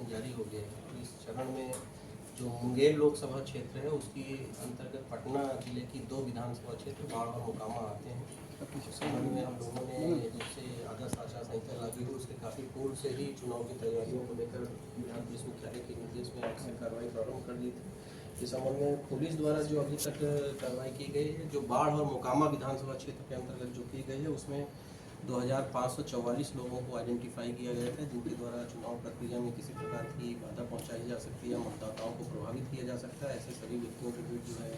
Notification जारी हो गया है। तो इस चरण में जो मुंगेर लोकसभा क्षेत्र है उसकी अंतर्गत पटना जिले की 2 विधानसभा क्षेत्र बाढ़ और मोकामा आते हैं। उस संबंध में हम लोगों ने जब से आदर्श आचार संहिता लागू हुई उसके काफ़ी पूर्व से ही चुनाव की तैयारियों को लेकर बिहार पुलिस मुख्यालय के निर्देश में आज से कार्रवाई प्रारंभ कर दी थी। इस संबंध में पुलिस द्वारा जो अभी तक कार्रवाई की गई है, जो बाढ़ और मोकामा विधानसभा क्षेत्र के अंतर्गत जो की गई है उसमें 2544 लोगों को आइडेंटिफाई किया गया था, जिनके द्वारा चुनाव प्रक्रिया में किसी प्रकार की बाधा पहुंचाई जा सकती है या मतदाताओं को प्रभावित किया जा सकता है। ऐसे सभी व्यक्तियों के विरुद्ध जो है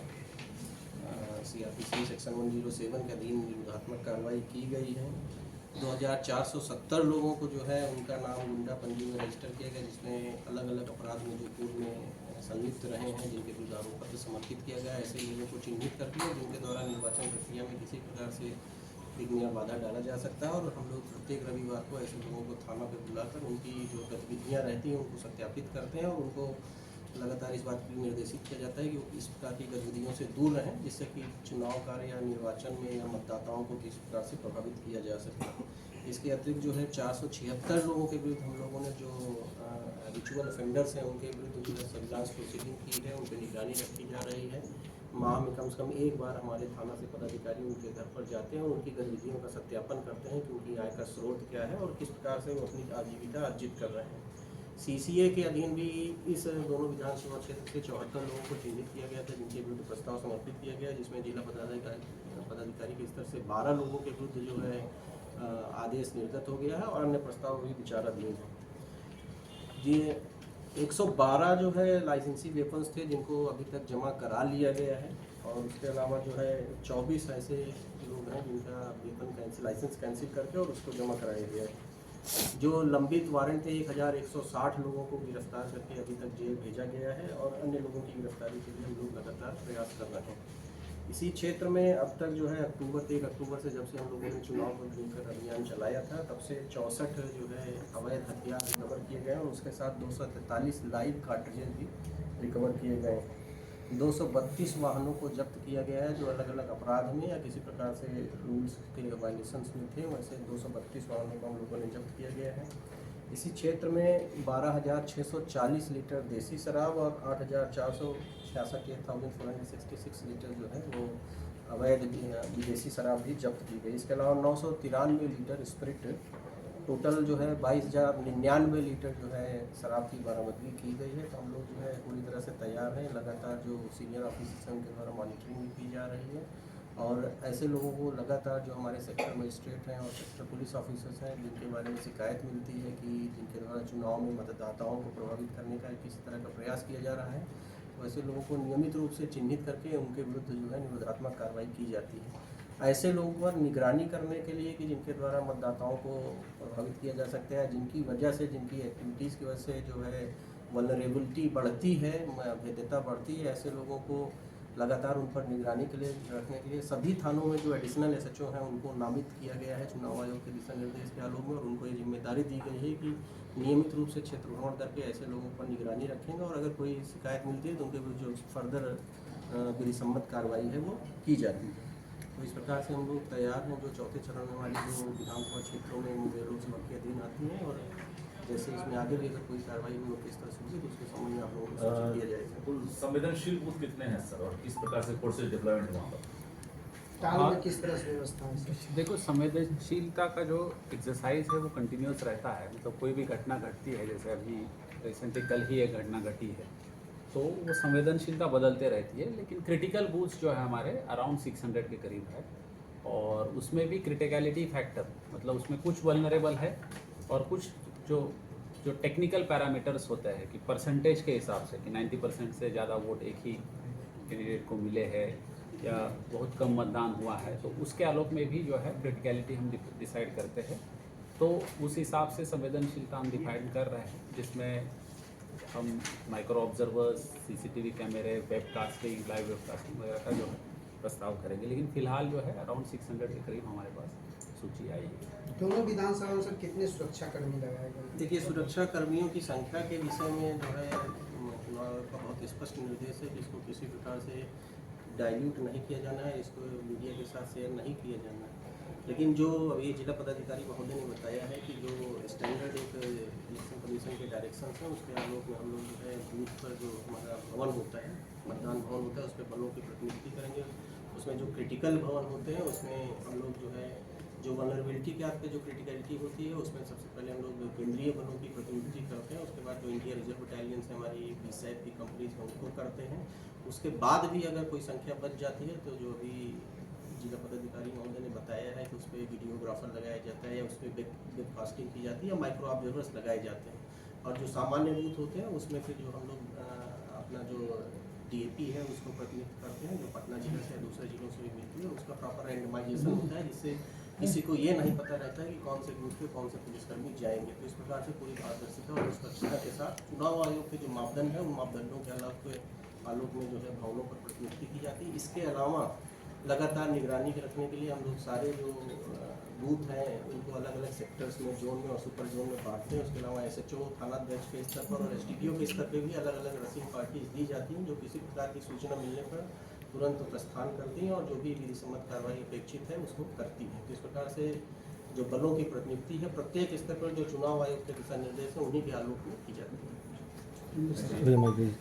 CRPC सेक्शन 107 के अधीन निरोधात्मक कार्रवाई की गई है। 2470 लोगों को जो है उनका नाम गुंडा पंजी में रजिस्टर किया गया, जिसमें अलग अलग अपराध में जो पूर्व में संलिप्त रहे हैं, जिनके विरुद्ध आरोप पत्र समर्पित किया गया। ऐसे लोगों को चिन्हित करके जिनके द्वारा निर्वाचन प्रक्रिया में किसी प्रकार से विघ्न या बाधा डाला जा सकता है, और हम लोग प्रत्येक रविवार को ऐसे लोगों को थाना पर बुलाकर उनकी जो गतिविधियाँ रहती हैं उनको सत्यापित करते हैं और उनको लगातार इस बात के लिए निर्देशित किया जाता है कि वो इस प्रकार की गतिविधियों से दूर रहें, जिससे कि चुनाव कार्य या निर्वाचन में या मतदाताओं को किस प्रकार से प्रभावित किया जा सके। इसके अतिरिक्त जो है 476 लोगों के विरुद्ध हम लोगों ने जो रिचुअल ऑफेंडर्स हैं उनके विरुद्ध जो है सर्विलांस प्रोसीडिंग की है, उन पर निगरानी रखी जा रही है। माह में कम से कम एक बार हमारे थाना से पदाधिकारी उनके घर पर जाते हैं और उनकी गतिविधियों का सत्यापन करते हैं कि उनकी आय का स्रोत क्या है और किस प्रकार से वो अपनी आजीविका अर्जित कर रहे हैं। CCA के अधीन भी इस दोनों विधानसभा क्षेत्र से 74 लोगों को चिन्हित किया गया था, जिनके विरुद्ध प्रस्ताव समर्पित किया गया, जिसमें जिला पदाधिकारी के स्तर से 12 लोगों के विरुद्ध जो है आदेश निर्गत हो गया है और अन्य प्रस्ताव भी विचाराधीन है। जी 112 जो है लाइसेंसी वेपन्स थे जिनको अभी तक जमा करा लिया गया है, और उसके अलावा जो है 24 ऐसे लोग हैं जिनका वेपन लाइसेंस कैंसिल करके और उसको जमा कराया गया है। जो लंबित वारंट थे 1160 लोगों को गिरफ्तार करके अभी तक जेल भेजा गया है, और अन्य लोगों की गिरफ्तारी के लिए हम लोग लगातार प्रयास कर रहे हैं। इसी क्षेत्र में अब तक जो है 1 अक्टूबर से जब से हम लोगों ने चुनाव को लेकर अभियान चलाया था, तब से 64 जो है अवैध हथियार रिकवर किए गए और उसके साथ 243 लाइव कार्ट्रिजेज भी रिकवर किए गए। 232 वाहनों को जब्त किया गया है जो अलग अलग अपराध में या किसी प्रकार से रूल्स के वायलेशंस में थे, वैसे 232 वाहनों को हम लोगों ने जब्त किया गया है। इसी क्षेत्र में 12,640 लीटर देसी शराब और 8,466 लीटर जो है वो अवैध विदेशी शराब भी जब्त की गई। इसके अलावा 993 लीटर स्प्रिट, टोटल जो है 22,099 लीटर जो है शराब की बरामदगी की गई है। तो हम लोग जो है पूरी तरह से तैयार हैं। लगातार जो सीनियर ऑफिसर्स हैं उनके द्वारा मॉनिटरिंग भी की जा रही है, और ऐसे लोगों को लगातार जो हमारे सेक्टर मजिस्ट्रेट हैं और सेक्टर पुलिस ऑफिसर्स हैं जिनके बारे में शिकायत मिलती है कि जिनके द्वारा चुनाव में मतदाताओं को प्रभावित करने का किसी तरह का प्रयास किया जा रहा है, तो ऐसे लोगों को नियमित रूप से चिन्हित करके उनके विरुद्ध जो है निरोधात्मक कार्रवाई की जाती है। ऐसे लोगों पर निगरानी करने के लिए कि जिनके द्वारा मतदाताओं को प्रभावित किया जा सकता है, जिनकी वजह से, जिनकी एक्टिविटीज़ की वजह से जो है वल्नरेबिलिटी बढ़ती है, भेद्यता बढ़ती है, ऐसे लोगों को लगातार उन पर निगरानी के लिए रखने के लिए सभी थानों में जो एडिशनल SHO हैं उनको नामित किया गया है चुनाव आयोग के दिशा निर्देश के आलोक में, और उनको ये जिम्मेदारी दी गई है कि नियमित रूप से क्षेत्र भ्रमण करके ऐसे लोगों पर निगरानी रखेंगे, और अगर कोई शिकायत मिलती है तो उनके विरुद्ध जो फर्दर विधिसम्मत कार्रवाई है वो की जाती है। तो इस प्रकार से हम लोग तैयार हैं जो चौथे चरण में हमारी जो विधानसभा क्षेत्रों में मुंगेर लोकसभा के अधीन आती हैं, और जैसे इसमें आगे भी अगर कोई कार्रवाई हुई किस तरह से होगी तो उसके संबंध में आप लोगों को सूचित किया जाएगा। संवेदनशील बूथ कितने हैं सर, और किस प्रकार से फोर्सेज डिप्लॉयमेंट वहाँ पर? में किस तरह से व्यवस्था है? देखो, संवेदनशीलता का जो एक्सरसाइज है वो कंटिन्यूस रहता है। मतलब कोई भी घटना घटती है, जैसे अभी रिसेंटली कल ही एक घटना घटी है, तो वो संवेदनशीलता बदलते रहती है। लेकिन क्रिटिकल बूथ्स जो है हमारे अराउंड 600 के करीब है, और उसमें भी क्रिटिकलिटी फैक्टर, मतलब उसमें कुछ वल्नरेबल है और कुछ जो टेक्निकल पैरामीटर्स होते हैं कि परसेंटेज के हिसाब से कि 90% से ज़्यादा वोट एक ही कैंडिडेट को मिले हैं या बहुत कम मतदान हुआ है, तो उसके आलोक में भी जो है क्रिटिकलिटी हम डिसाइड करते हैं। तो उस हिसाब से संवेदनशीलता हम डिफाइन कर रहे हैं, जिसमें हम माइक्रो ऑब्जर्वर्स, CCTV कैमरे, वेबकास्टिंग, लाइव वेबकास्टिंग वगैरह का जो है प्रस्ताव करेंगे। लेकिन फिलहाल जो है अराउंड 600 के करीब हमारे पास सूची आई है। दोनों विधानसभा में सर कितने सुरक्षा कर्मी लगाए गए? देखिए, सुरक्षा कर्मियों की संख्या के विषय में जो है चुनाव का बहुत स्पष्ट निर्देश है कि इसको किसी प्रकार से डाइल्यूट नहीं किया जाना है, इसको मीडिया के साथ शेयर नहीं किया जाना है। लेकिन जो अभी जिला पदाधिकारी महोदय ने बताया है कि जो स्टैंडर्ड एक इलेक्शन कमीशन के डायरेक्शन हैं उसके आलोक में हम लोग जो है बूथ पर जो हमारा भवन होता है, मतदान भवन होता है, उस पर बलों की प्रतिनिधित्व करेंगे। उसमें जो क्रिटिकल भवन होते हैं उसमें हम लोग जो है जो वनरेबिलिटी के आधार पे जो क्रिटिकलिटी होती है उसमें सबसे पहले हम लोग केंद्रीय बलों की प्रतिनिधित्व करते हैं। उसके बाद जो इंडिया रिजर्व बटालियन से हमारी बीएसएफ की कंपनीज हैं उनको करते हैं। उसके बाद भी अगर कोई संख्या बच जाती है तो जो अभी जिला पदाधिकारी महोदय ने बताया है कि उस पर वीडियोग्राफर लगाया जाता है या उस पर वेबकास्टिंग की जाती है या माइक्रो ऑब्जर्वर्स लगाए जाते हैं। और जो सामान्य बूथ होते हैं उसमें फिर जो हम लोग अपना जो डीएपी है उसको प्रतिनिधित्व करते हैं, जो पटना जिले से दूसरे जिलों से भी मिलती है। उसका प्रॉपर रैंडमाइजेशन होता है जिससे किसी को ये नहीं पता रहता है कि कौन से बूथ पे कौन से पुलिसकर्मी जाएंगे। तो इस प्रकार से पूरी पारदर्शिता और स्वच्छता के साथ चुनाव आयोग के जो मापदंड है उन मापदंडों के आलोक में जो है भवनों पर प्रतिनिधित्व की जाती है। इसके अलावा लगातार निगरानी रखने के लिए हम लोग सारे जो बूथ हैं उनको अलग अलग सेक्टर्स में, जोन में और सुपर जोन में बांटते हैं। उसके अलावा एसएचओ, थानाध्यक्ष के स्तर पर और एसडीपीओ के स्तर पर भी अलग अलग रसिंग पार्टीज दी जाती हैं जो किसी प्रकार की सूचना मिलने पर तुरंत प्रस्थान करती हैं और जो भी विधि सम्मत कार्रवाई अपेक्षित है उसको करती हैं। तो इस प्रकार से जो बलों की प्रतिनियुक्ति है प्रत्येक स्तर पर जो चुनाव आयोग के दिशा निर्देश हैं उन्हीं के आलोक में की जाती है।